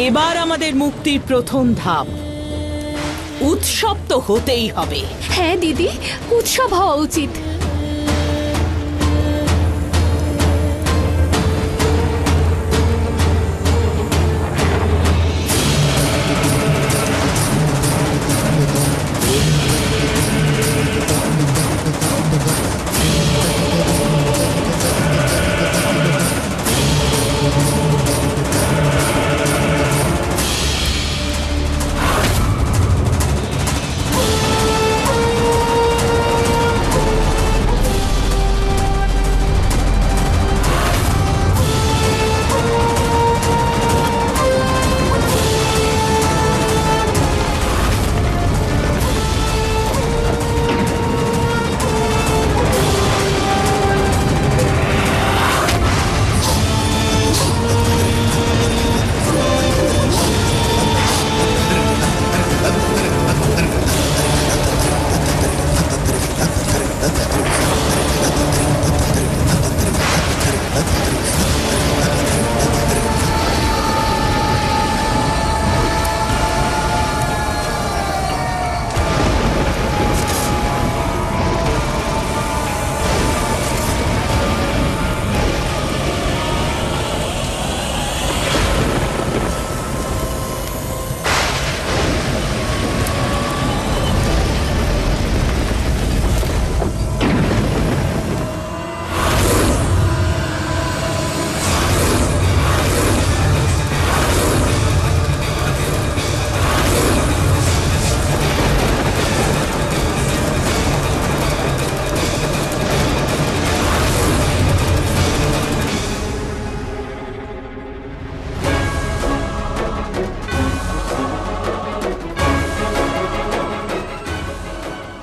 এবার আমাদের মুক্তির প্রথম ধাপ, উৎসব তো হতেই হবে। হ্যাঁ দিদি, উৎসব হওয়া উচিত।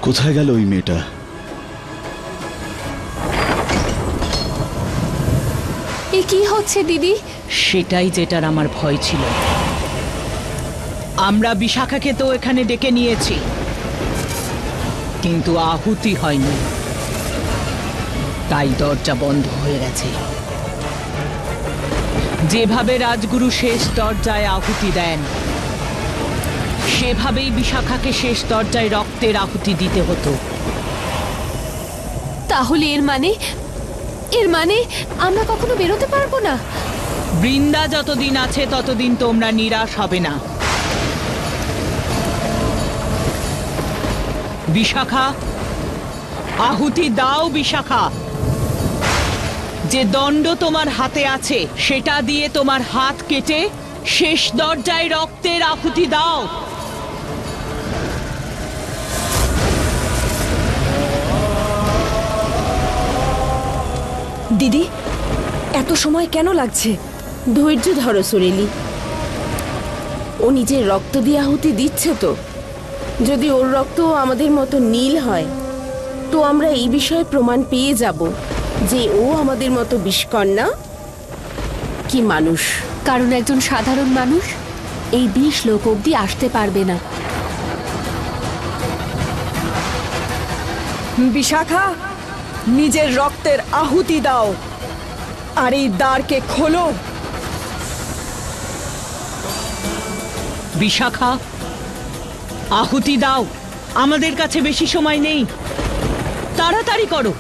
কোথায় গেল ওই মেয়েটা? এ কি হচ্ছে দিদি? সেটাই যেটার আমার ভয় ছিল। আমরা বিশাখাকে তো এখানে ডেকে নিয়েছি, কিন্তু আহুতি হয়নি, তাই দরজা বন্ধ হয়ে গেছে। যেভাবে রাজগুরু শেষ দরজায় আহুতি দেন, সেভাবেই বিশাখাকে শেষ দরজায় রক্তের আহুতি দিতে হতো। তাহলে এর মানে আমরা কখনো বেরোতে পারবো না? বৃন্দা যতদিন আছে ততদিন তোমরা নিরাশ হবে না। বিশাখা, আহুতি দাও বিশাখা। যে দণ্ড তোমার হাতে আছে সেটা দিয়ে তোমার হাত কেটে শেষ দরজায় রক্তের আহুতি দাও। দিদি, এত সময় কেন লাগছে? ধৈর্য ধরো সুরেলি। ও নিজের রক্ত দিয়ে আহুতি দিচ্ছে তো। যদি ওর রক্ত আমাদের মতো নীল হয়, তো আমরা এই বিষয়ে প্রমাণ পেয়ে যাব যে ও আমাদের মতো বিষকন্যা কি মানুষ। কারণ একজন সাধারণ মানুষ এই 20 লোক অবধি আসতে পারবে না। বিশাখা, নিজের রক্তের আহুতি দাও আর এই দ্বারকে খোলো। বিশাখা, আহুতি দাও। আমাদের কাছে বেশি সময় নেই, তাড়াতাড়ি করো।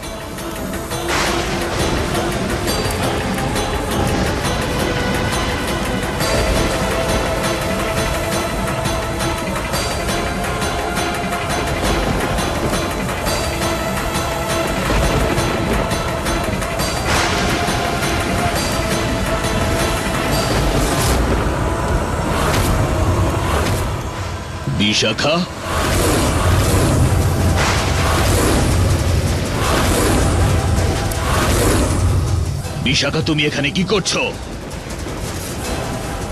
বিশাখা, বিশাখা তুমি এখানে কি করছো?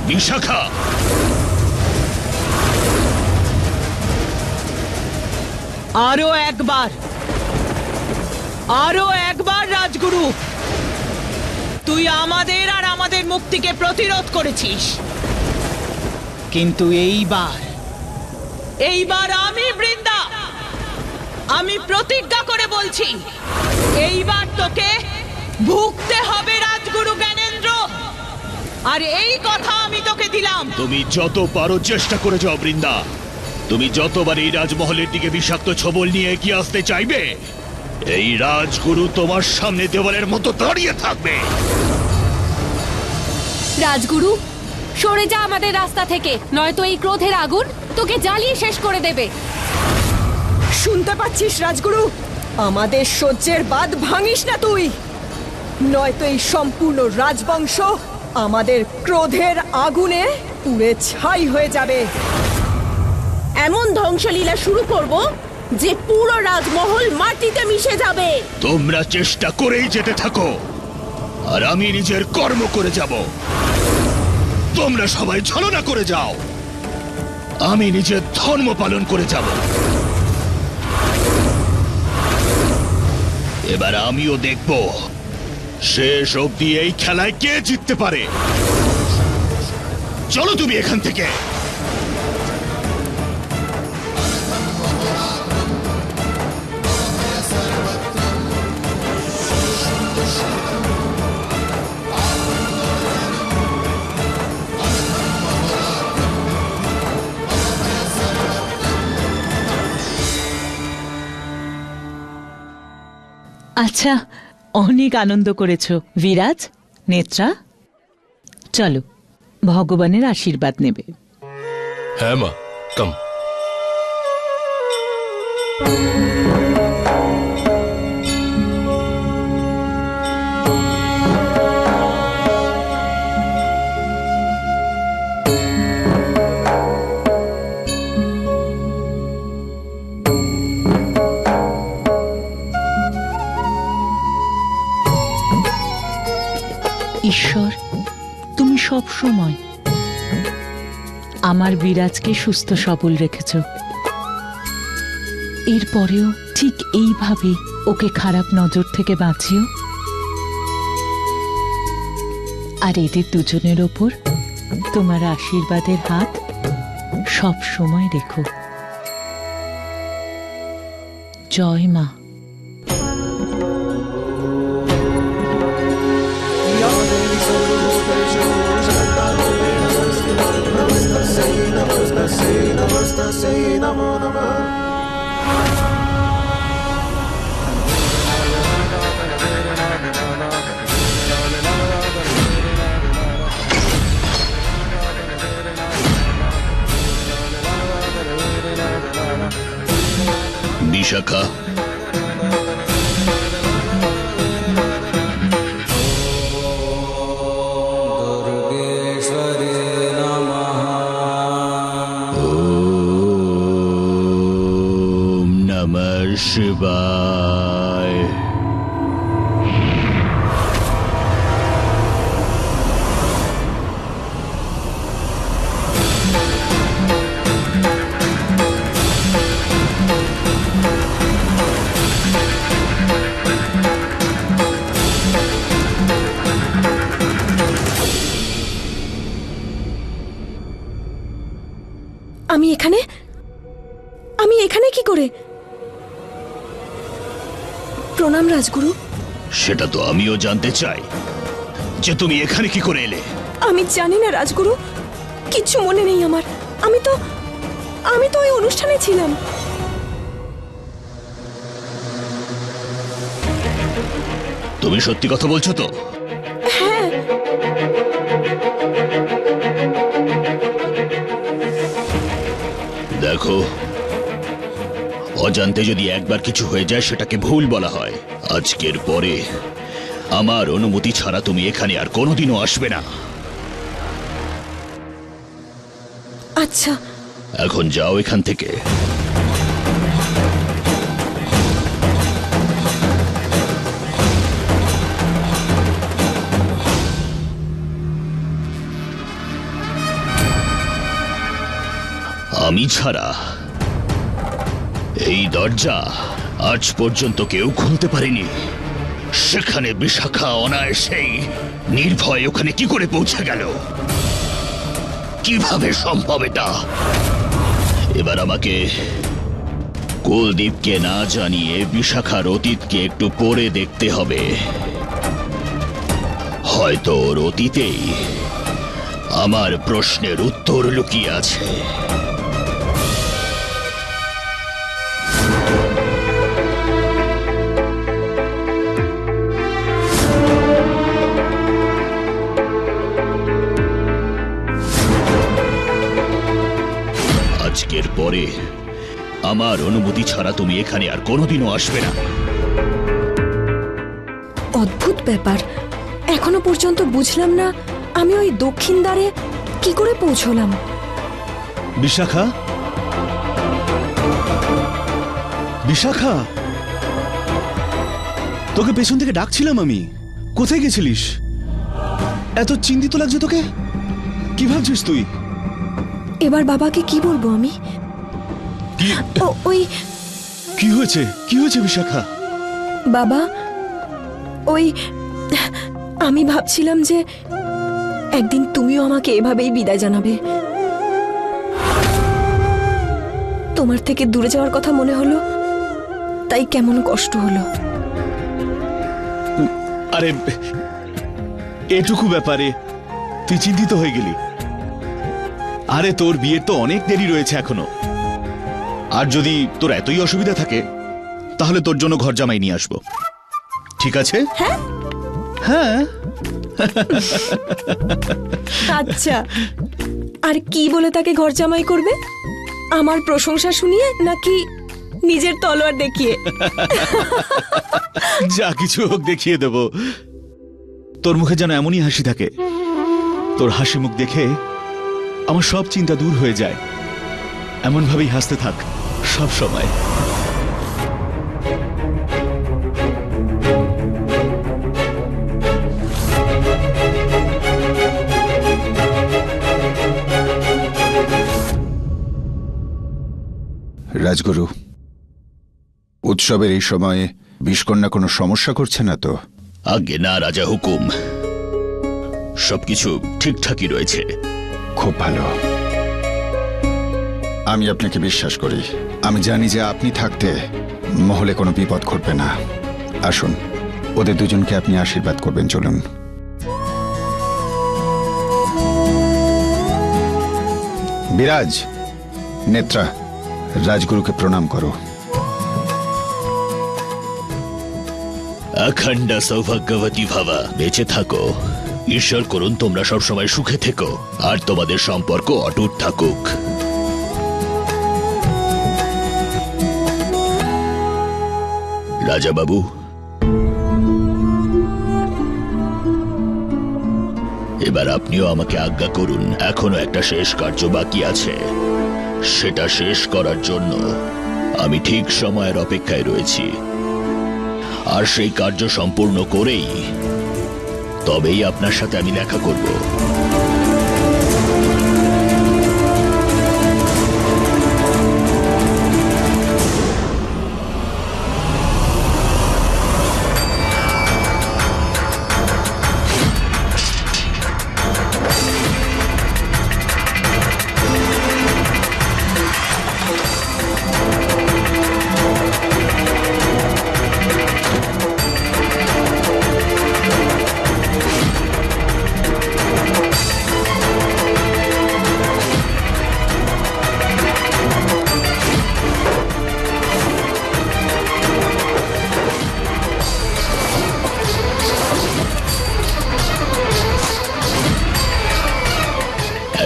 বিশাখা, আরো একবার, আরো একবার রাজগুরু, তুই আমাদের আর আমাদের মুক্তিকে প্রতিরোধ করেছিস, কিন্তু এইবার আমি বৃন্দা, আমি প্রতিজ্ঞা করে বলছি, এইবার তোকে ভুগতে হবে আর এই কথা আমি তোকে দিলাম। তুমি যত পারো চেষ্টা করে যাও বৃন্দা। তুমি যতবার এই রাজমহলের দিকে বিষাক্ত ছবল নিয়ে এগিয়ে আসতে চাইবে, এই রাজগুরু তোমার সামনে দেওয়ালের মতো দাঁড়িয়ে থাকবে। রাজগুরু, সরে যা আমাদের রাস্তা থেকে, নয়তো এই ক্রোধের আগুন তোকে জ্বালিয়ে শেষ করে দেবে। শুনতে পাচ্ছিস রাজগুরু? আমাদের সহ্যের বাঁধ ভাঙিস না তুই, নয়তো এই সম্পূর্ণ রাজবংশ আমাদের ক্রোধের আগুনে পুড়ে ছাই হয়ে যাবে। এমন ধ্বংসলীলা শুরু করব যে পুরো রাজমহল মাটিতে মিশে যাবে। তোমরা চেষ্টা করেই যেতে থাকো, আর আমি নিজের কর্ম করে যাব। তোমরা সবাই ছলনা করে যাও, আমি নিজের ধর্ম পালন করে যাব। এবার আমিও দেখব শেষ অবধি এই খেলায় কে জিততে পারে। চলো তুমি এখান থেকে। আচ্ছা, অনেক আনন্দ করেছো বিরাজ, নেত্রা। চলো, ভগবানের আশীর্বাদ নেবে। হ্যাঁ মা, কাম। ঈশ্বর, তুমি সব সময় আমার বিরাজকে সুস্থ সবল রেখেছ। এরপরেও ঠিক এইভাবে ওকে খারাপ নজর থেকে বাঁচিও, আর এদের দুজনের ওপর তোমার আশীর্বাদের হাত সব সময় রেখো। জয় মা। বিশাখা, ওম নমঃ শিবায়। আমি এখানে কি করে? প্রণাম রাজগুরু। সেটা তো আমিও জানতে চাই যে তুমি এখানে কি করে এলে। আমি জানি না রাজগুরু, কিচ্ছু মনে নেই আমার। আমি তো ওই অনুষ্ঠানে ছিলাম। তুমি সত্যি কথা বলছো তো? হ্যাঁ। দেখো, অজান্তে যদি একবার কিছু হয়ে যায় সেটাকে ভুল বলা হয়। আজকের পরে আমার অনুমতি ছাড়া তুমি এখানে আর কোনোদিনও আসবে না। আচ্ছা, এখন যাও এখান থেকে। আমি ছাড়া এই দরজা আজ পর্যন্ত কেউ খুলতে পারেনি। সেখানে বিশাখা অনায়াসেই নির্ভয় ওখানে কি করে পৌঁছে গেল? কিভাবে সম্ভব এটা? এবার আমাকে কুলদীপকে না জানিয়ে বিশাখার অতীতকে একটু পড়ে দেখতে হবে। হয়তো ওর অতীতেই আমার প্রশ্নের উত্তর লুকিয়ে আছে। আজকের পরে আমার অনুমতি ছাড়া তুমি এখানে আর কোনোদিনও আসবে না। অদ্ভুত ব্যাপার, এখনো পর্যন্ত বুঝলাম না আমি ওই দক্ষিণ দ্বারে কি করে পৌঁছলাম। বিশাখা, বিশাখা, তোকে পেছন থেকে ডাকছিলাম আমি। কোথায় গেছিলিস? এত চিন্তিত লাগছে তোকে। কি ভাবছিস তুই? এবার বাবাকে কি বলবো আমি? ওই কি হয়েছে? কি হয়েছে বিশাখা? বাবা, ওই আমি ভাবছিলাম যে একদিন তুমিও আমাকে এভাবেই বিদায় জানাবে। তোমার থেকে দূরে যাওয়ার কথা মনে হলো, তাই কেমন কষ্ট হলো। আরে এটুকু ব্যাপারে তুই চিন্তিত হয়ে গেলি? আরে তোর বিয়ের তো অনেক দেরি রয়েছে এখনো। আর যদি তোর এতই অসুবিধা থাকে তাহলে তোর জন্য ঘর জামাই নিয়ে আসবো, ঠিক আছে? হ্যাঁ হ্যাঁ। আচ্ছা, আর কি বলে তাকে ঘর জামাই করবে? আমার প্রশংসা শুনিয়ে নাকি নিজের তলোয়ার দেখিয়ে? যা কিছু হোক দেখিয়ে দেব। তোর মুখে যেন এমনই হাসি থাকে। তোর হাসি মুখ দেখে আমার সব চিন্তা দূর হয়ে যায়। এমন ভাবেই হাসতে থাক সব সময়। রাজগুরু, উৎসবের এই সময়ে বিষকন্যা কোনো সমস্যা করছে না তো? আজ্ঞে না রাজা হুকুম, সবকিছু ঠিকঠাকই রয়েছে। খুব ভালো, আমি আপনাকে বিশ্বাস করি। আমি জানি যে আপনি থাকতে মহলে কোনো বিপদ ঘটবে না। আসুন, ওদের দুজনকে আপনি আশীর্বাদ করবেন। চলুন। বিরাজ, নেত্রা, রাজগুরুকে প্রণাম করো। অখণ্ড সৌভাগ্যবতী ভাবা, বেঁচে থাকো। ঈশ্বর করুন তোমরা সবসময় সুখে থেকো আর তোমাদের সম্পর্ক অটুট থাকুক। রাজা বাবু, এবার আপনিও আমাকে আজ্ঞা করুন। এখনো একটা শেষ কার্য বাকি আছে, সেটা শেষ করার জন্য আমি ঠিক সময়ের অপেক্ষায় রয়েছি। আর সেই কার্য সম্পূর্ণ করেই তবেই আপনার সাথে আমি দেখা করব।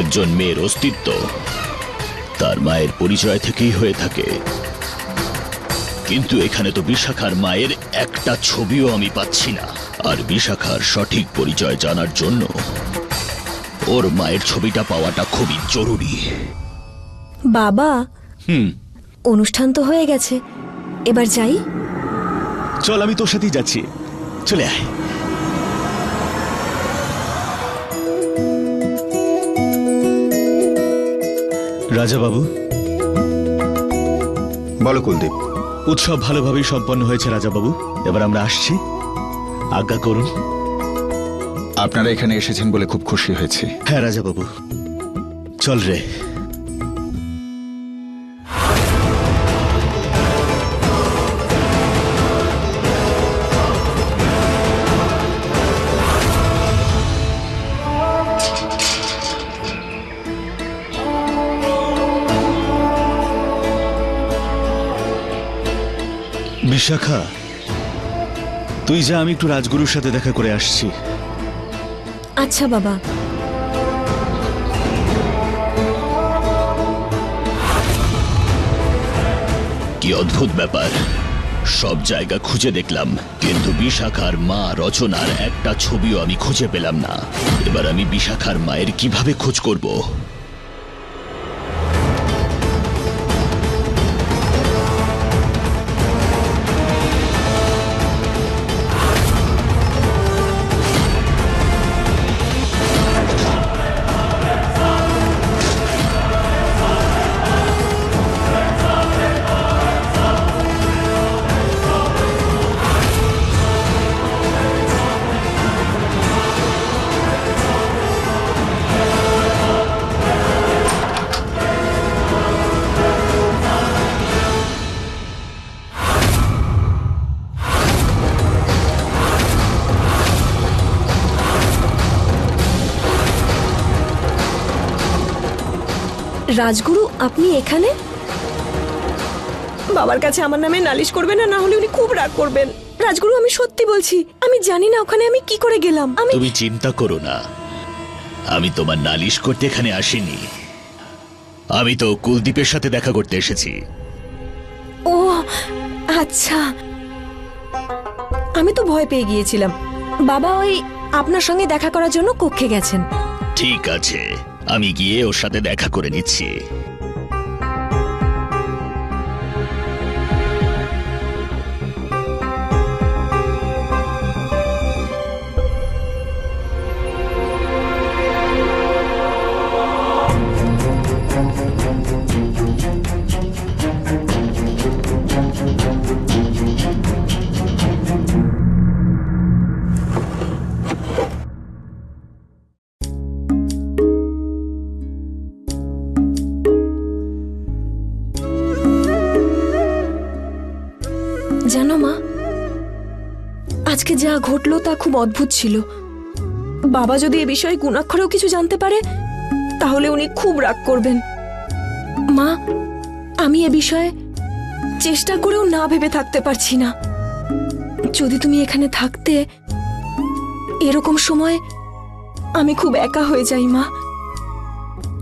একজন মেয়ের অস্তিত্ব তার মায়ের পরিচয় থেকেই হয়ে থাকে, কিন্তু এখানে তো বিশাখার মায়ের একটা ছবিও আমি পাচ্ছি না। আর বিশাখার সঠিক পরিচয় জানার জন্য ওর মায়ের ছবিটা পাওয়াটা খুবই জরুরি। বাবা, অনুষ্ঠান তো হয়ে গেছে, এবার যাই। চল, আমি তোর সাথেই যাচ্ছি। চলে আয়। রাজা বাবু, বলো কুলদীপ। উৎসব ভালোভাবেই সম্পন্ন হয়েছে রাজা বাবু। এবার আমরা আসছি, আজ্ঞা করুন। আপনারা এখানে এসেছেন বলে খুব খুশি হয়েছি। হ্যাঁ রাজা বাবু, চল রে। বিশাখা, তুই যা, আমি একটু রাজগুরুর সাথে দেখা করে আসছি। আচ্ছা বাবা। কি অদ্ভুত ব্যাপার, সব জায়গা খুঁজে দেখলাম, কিন্তু বিশাখার মা রচনার একটা ছবিও আমি খুঁজে পেলাম না। এবার আমি বিশাখার মায়ের কিভাবে খোঁজ করব? রাজগুরু, আপনি এখানে? বাবার কাছে আমার নামে নালিশ করবেন, না হলে উনি খুব রাগ করবেন। রাজগুরু, আমি সত্যি বলছি, আমি জানি না ওখানে আমি কি করে গেলাম। তুমি চিন্তা করো না, আমি তোমার নালিশ করতে এখানে আসিনি। আমি তো কুলদীপের সাথে দেখা করতে এসেছি। ও আচ্ছা, আমি তো ভয় পেয়ে গিয়েছিলাম। বাবা ওই আপনার সঙ্গে দেখা করার জন্য কক্ষে গেছেন। ঠিক আছে, আমি গিয়ে ওর সাথে দেখা করে নিচ্ছি। জানো মা, আজকে যা ঘটলো তা খুব অদ্ভুত ছিল। বাবা যদি এ বিষয়ে গুণাক্ষরেও কিছু জানতে পারে তাহলে উনি খুব রাগ করবেন। মা, আমি এ বিষয়ে চেষ্টা করেও না ভেবে থাকতে পারছি না। যদি তুমি এখানে থাকতে, এরকম সময় আমি খুব একা হয়ে যাই মা।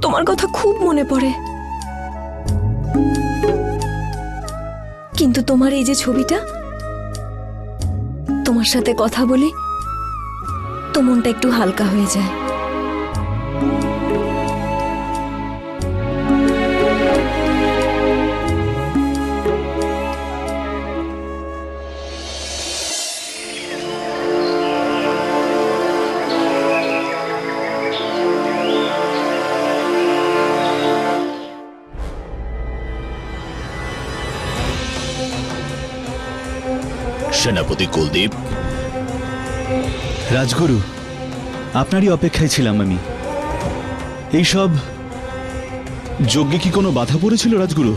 তোমার কথা খুব মনে পড়ে। কিন্তু তোমার এই যে ছবিটা, তোমার সাথে কথা বলি তো মনটা একটু হালকা হয়ে যায়। সেনাপতি কুলদীপ। রাজগুরু, আপনারই অপেক্ষায় ছিলাম আমি। এইসব যজ্ঞে কি কোনো বাধা পড়েছিল রাজগুরু?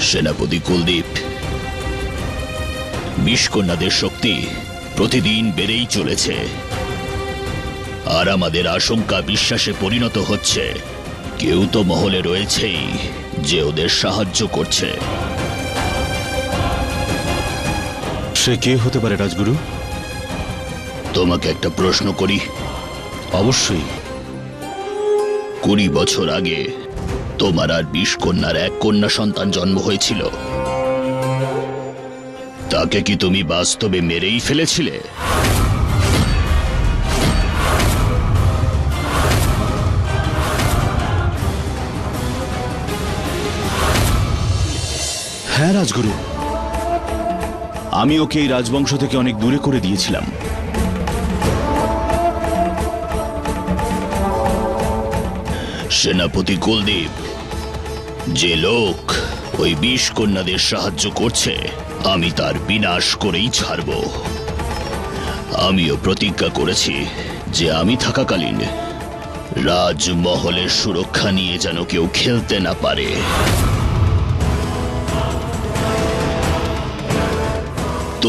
সেনাপতি কুলদীপ, বিষকন্যাদের শক্তি প্রতিদিন বেড়েই চলেছে, আর আমাদের আশঙ্কা বিশ্বাসে পরিণত হচ্ছে। কেউ তো মহলে রয়েছেই যে ওদের সাহায্য করছে। সে কে হতে পারে রাজগুরু? তোমাকে একটা প্রশ্ন করি। অবশ্যই। 20 বছর আগে তোমার আর বিষকন্যার এক কন্যা সন্তান জন্ম হয়েছিল। তাকে কি তুমি বাস্তবে মেরেই ফেলেছিলে? হ্যাঁ রাজগুরু, আমি ওকে এই রাজবংশ থেকে অনেক দূরে করে দিয়েছিলাম। সেনাপতি কুলদীপ, যে লোক ওই বিষকন্যাদের সাহায্য করছে, আমি তার বিনাশ করেই ছাড়ব। আমিও প্রতিজ্ঞা করেছি যে আমি থাকাকালীন রাজমহলের সুরক্ষা নিয়ে যেন কেউ খেলতে না পারে।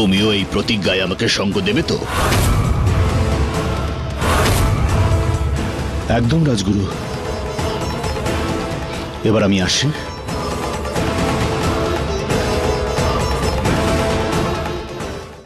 তুমিও এই প্রতিজ্ঞায় আমাকে সঙ্গ দেবে তো? একদম রাজগুরু। এবার আমি আসি।